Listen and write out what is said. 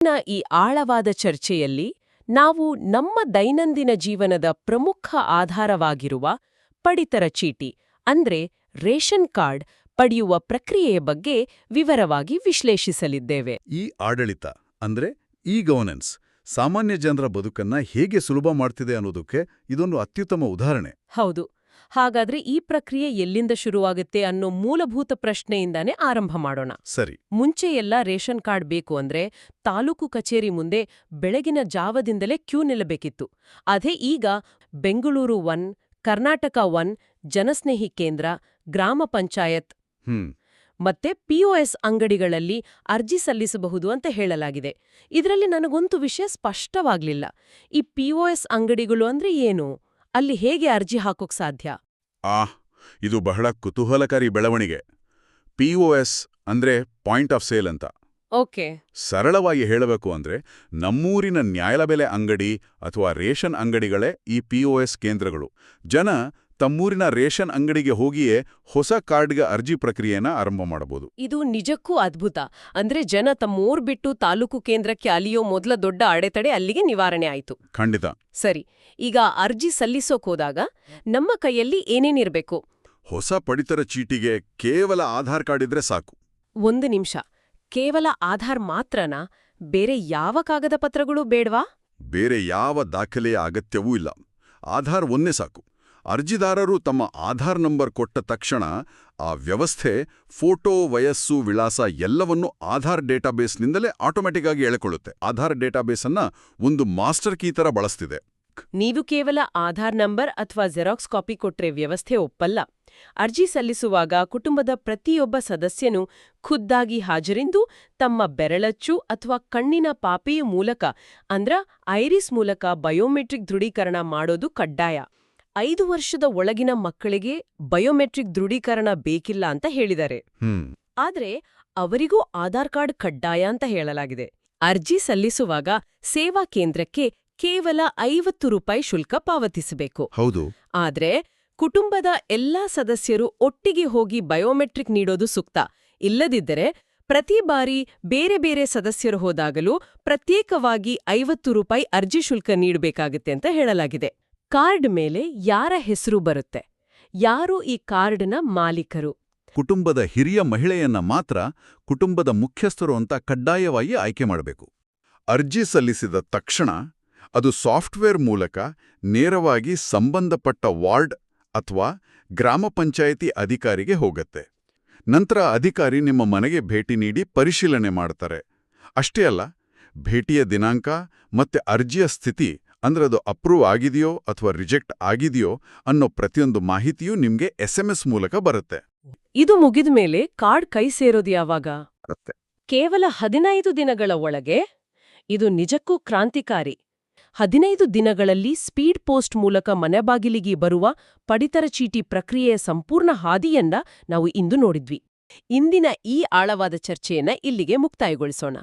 ಈ ಆಳವಾದ ಚರ್ಚೆಯಲ್ಲಿ ನಾವು ನಮ್ಮ ದೈನಂದಿನ ಜೀವನದ ಪ್ರಮುಖ ಆಧಾರವಾಗಿರುವ ಪಡಿತರ ಚೀಟಿ ಅಂದ್ರೆ ರೇಷನ್ ಕಾರ್ಡ್ ಪಡೆಯುವ ಪ್ರಕ್ರಿಯೆಯ ಬಗ್ಗೆ ವಿವರವಾಗಿ ವಿಶ್ಲೇಷಿಸಲಿದ್ದೇವೆ. ಈ ಆಡಳಿತ ಅಂದ್ರೆ ಗವರ್ನೆನ್ಸ್ ಸಾಮಾನ್ಯ ಜನರ ಬದುಕನ್ನ ಹೇಗೆ ಸುಲಭ ಮಾಡ್ತಿದೆ ಅನ್ನೋದಕ್ಕೆ ಇದೊಂದು ಅತ್ಯುತ್ತಮ ಉದಾಹರಣೆ. ಹೌದು. ಹಾಗಾದ್ರೆ ಈ ಪ್ರಕ್ರಿಯೆ ಎಲ್ಲಿಂದ ಶುರುವಾಗುತ್ತೆ ಅನ್ನೋ ಮೂಲಭೂತ ಪ್ರಶ್ನೆಯಿಂದಾನೇ ಆರಂಭ ಮಾಡೋಣ. ಸರಿ. ಮುಂಚೆ ಎಲ್ಲ ರೇಷನ್ ಕಾರ್ಡ್ ಬೇಕು ಅಂದ್ರೆ ತಾಲೂಕು ಕಚೇರಿ ಮುಂದೆ ಬೆಳಗಿನ ಜಾವದಿಂದಲೇ ಕ್ಯೂ ನಿಲ್ಲಬೇಕಿತ್ತು. ಅದೇ ಈಗ ಬೆಂಗಳೂರು 1, ಕರ್ನಾಟಕ 1, ಜನಸ್ನೇಹಿ ಕೇಂದ್ರ, ಗ್ರಾಮ ಪಂಚಾಯತ್ ಮತ್ತೆ POS ಅಂಗಡಿಗಳಲ್ಲಿ ಅರ್ಜಿ ಸಲ್ಲಿಸಬಹುದು ಅಂತ ಹೇಳಲಾಗಿದೆ. ಇದರಲ್ಲಿ ನನಗೊಂದು ವಿಷಯ ಸ್ಪಷ್ಟವಾಗ್ಲಿಲ್ಲ. ಈ POS ಅಂಗಡಿಗಳು ಅಂದ್ರೆ ಏನು? ಅಲ್ಲಿ ಹೇಗೆ ಅರ್ಜಿ ಹಾಕೋಕ್ ಸಾಧ್ಯ? ಇದು ಬಹಳ ಕುತೂಹಲಕಾರಿ ಬೆಳವಣಿಗೆ. POS ಅಂದ್ರೆ ಪಾಯಿಂಟ್ ಆಫ್ ಸೇಲ್ ಅಂತ. ಓಕೆ. ಸರಳವಾಗಿ ಹೇಳಬೇಕು ಅಂದ್ರೆ ನಮ್ಮೂರಿನ ನ್ಯಾಯಬೆಲೆ ಅಂಗಡಿ ಅಥವಾ ರೇಷನ್ ಅಂಗಡಿಗಳೇ ಈ POS ಕೇಂದ್ರಗಳು. ಜನ ತಮ್ಮೂರಿನ ರೇಷನ್ ಅಂಗಡಿಗೆ ಹೋಗಿಯೇ ಹೊಸ ಕಾರ್ಡ್ಗೆ ಅರ್ಜಿ ಪ್ರಕ್ರಿಯೆನ ಆರಂಭ ಮಾಡಬಹುದು. ಇದು ನಿಜಕ್ಕೂ ಅದ್ಭುತ. ಅಂದ್ರೆ ಜನ ತಮ್ಮೂರ್ ಬಿಟ್ಟು ತಾಲೂಕು ಕೇಂದ್ರಕ್ಕೆ ಅಲಿಯೋ ಮೊದಲ ದೊಡ್ಡ ಅಡೆತಡೆ ಅಲ್ಲಿಗೆ ನಿವಾರಣೆ ಆಯ್ತು. ಖಂಡಿತ. ಸರಿ, ಈಗ ಅರ್ಜಿ ಸಲ್ಲಿಸೋಕ್ ಹೋದಾಗ ನಮ್ಮ ಕೈಯಲ್ಲಿ ಏನೇನಿರ್ಬೇಕು? ಹೊಸ ಪಡಿತರ ಚೀಟಿಗೆ ಕೇವಲ ಆಧಾರ್ ಕಾರ್ಡ್ ಇದ್ರೆ ಸಾಕು. ಒಂದು ನಿಮಿಷ, ಕೇವಲ ಆಧಾರ್ ಮಾತ್ರನಾ? ಬೇರೆ ಯಾವ ಕಾಗದ ಪತ್ರಗಳು ಬೇಡ್ವಾ? ಬೇರೆ ಯಾವ ದಾಖಲೆಯ ಅಗತ್ಯವೂ ಇಲ್ಲ. ಆಧಾರ್ ಒಂದೇ ಸಾಕು. ಅರ್ಜಿದಾರರು ತಮ್ಮ ಆಧಾರ್ ನಂಬರ್ ಕೊಟ್ಟ ತಕ್ಷಣ ಆ ವ್ಯವಸ್ಥೆ ಫೋಟೋ, ವಯಸ್ಸು, ವಿಳಾಸ ಎಲ್ಲವನ್ನೂ ಆಧಾರ್ ಡೇಟಾಬೇಸ್ನಿಂದಲೇ ಆಟೋಮ್ಯಾಟಿಕ್ ಆಗಿ ಎಳೆಕೊಳ್ಳುತ್ತೆ. ಆಧಾರ್ ಡೇಟಾಬೇಸ್ ಅನ್ನ ಒಂದು ಮಾಸ್ಟರ್ ಕೀ ತರ ಬಳಸ್ತಿದೆ. ನೀವು ಕೇವಲ ಆಧಾರ್ ನಂಬರ್ ಅಥವಾ ಜೆರಾಕ್ಸ್ ಕಾಪಿ ಕೊಟ್ರೆ ವ್ಯವಸ್ಥೆ ಒಪ್ಪಲ್ಲ. ಅರ್ಜಿ ಸಲ್ಲಿಸುವಾಗ ಕುಟುಂಬದ ಪ್ರತಿಯೊಬ್ಬ ಸದಸ್ಯನೂ ಖುದ್ದಾಗಿ ಹಾಜರಿಂದು ತಮ್ಮ ಬೆರಳಚ್ಚು ಅಥವಾ ಕಣ್ಣಿನ ಪಾಪೆಯ ಮೂಲಕ ಅಂದ್ರ ಐರಿಸ್ ಮೂಲಕ ಬಯೋಮೆಟ್ರಿಕ್ ದೃಢೀಕರಣ ಮಾಡೋದು ಕಡ್ಡಾಯ. 5 ವರ್ಷದ ಒಳಗಿನ ಮಕ್ಕಳಿಗೆ ಬಯೋಮೆಟ್ರಿಕ್ ದೃಢೀಕರಣ ಬೇಕಿಲ್ಲ ಅಂತ ಹೇಳಿದ್ದಾರೆ. ಆದ್ರೆ ಅವರಿಗೂ ಆಧಾರ್ ಕಾರ್ಡ್ ಕಡ್ಡಾಯ ಅಂತ ಹೇಳಲಾಗಿದೆ. ಅರ್ಜಿ ಸಲ್ಲಿಸುವಾಗ ಸೇವಾ ಕೇಂದ್ರಕ್ಕೆ ಕೇವಲ 50 ರೂಪಾಯಿ ಶುಲ್ಕ ಪಾವತಿಸಬೇಕು. ಹೌದು. ಆದ್ರೆ ಕುಟುಂಬದ ಎಲ್ಲಾ ಸದಸ್ಯರು ಒಟ್ಟಿಗೆ ಹೋಗಿ ಬಯೋಮೆಟ್ರಿಕ್ ನೀಡೋದು ಸೂಕ್ತ. ಇಲ್ಲದಿದ್ದರೆ ಪ್ರತಿ ಬಾರಿ ಬೇರೆ ಬೇರೆ ಸದಸ್ಯರು ಹೋದಾಗಲೂ ಪ್ರತ್ಯೇಕವಾಗಿ 50 ರೂಪಾಯಿ ಅರ್ಜಿ ಶುಲ್ಕ ನೀಡಬೇಕಾಗುತ್ತೆ ಅಂತ ಹೇಳಲಾಗಿದೆ. ಕಾರ್ಡ್ ಮೇಲೆ ಯಾರ ಹೆಸರು ಬರುತ್ತೆ? ಯಾರು ಈ ಕಾರ್ಡ್ನ ಮಾಲೀಕರು? ಕುಟುಂಬದ ಹಿರಿಯ ಮಹಿಳೆಯನ್ನ ಮಾತ್ರ ಕುಟುಂಬದ ಮುಖ್ಯಸ್ಥರು ಅಂತ ಕಡ್ಡಾಯವಾಗಿ ಆಯ್ಕೆ ಮಾಡಬೇಕು. ಅರ್ಜಿ ಸಲ್ಲಿಸಿದ ತಕ್ಷಣ ಅದು ಸಾಫ್ಟ್ವೇರ್ ಮೂಲಕ ನೇರವಾಗಿ ಸಂಬಂಧಪಟ್ಟ ವಾರ್ಡ್ ಅಥವಾ ಗ್ರಾಮ ಪಂಚಾಯಿತಿ ಅಧಿಕಾರಿಗೆ ಹೋಗತ್ತೆ. ನಂತರ ಅಧಿಕಾರಿ ನಿಮ್ಮ ಮನೆಗೆ ಭೇಟಿ ನೀಡಿ ಪರಿಶೀಲನೆ ಮಾಡ್ತಾರೆ. ಅಷ್ಟೇ ಅಲ್ಲ, ಭೇಟಿಯ ದಿನಾಂಕ ಮತ್ತೆ ಅರ್ಜಿಯ ಸ್ಥಿತಿ ಅಂದ್ರೆ ಅದು ಅಪ್ರೂವ್ ಆಗಿದೆಯೋ ಅಥವಾ ರಿಜೆಕ್ಟ್ ಆಗಿದೆಯೋ ಅನ್ನೋ ಪ್ರತಿಯೊಂದು ಮಾಹಿತಿಯೂ ನಿಮ್ಗೆ SMS ಮೂಲಕ ಬರುತ್ತೆ. ಇದು ಮುಗಿದ ಮೇಲೆ ಕಾರ್ಡ್ ಕೈ ಸೇರೋದು ಯಾವಾಗ? ಕೇವಲ 15 ದಿನಗಳ ಒಳಗೆ. ಇದು ನಿಜಕ್ಕೂ ಕ್ರಾಂತಿಕಾರಿ. 15 ದಿನಗಳಲ್ಲಿ ಸ್ಪೀಡ್ ಪೋಸ್ಟ್ ಮೂಲಕ ಮನೆಬಾಗಿಲಿಗೆ ಬರುವ ಪಡಿತರ ಚೀಟಿ ಪ್ರಕ್ರಿಯೆಯ ಸಂಪೂರ್ಣ ಹಾದಿಯನ್ನ ನಾವು ಇಂದು ನೋಡಿದ್ವಿ. ಇಂದಿನ ಈ ಆಳವಾದ ಚರ್ಚೆಯನ್ನ ಇಲ್ಲಿಗೆ ಮುಕ್ತಾಯಗೊಳಿಸೋಣ.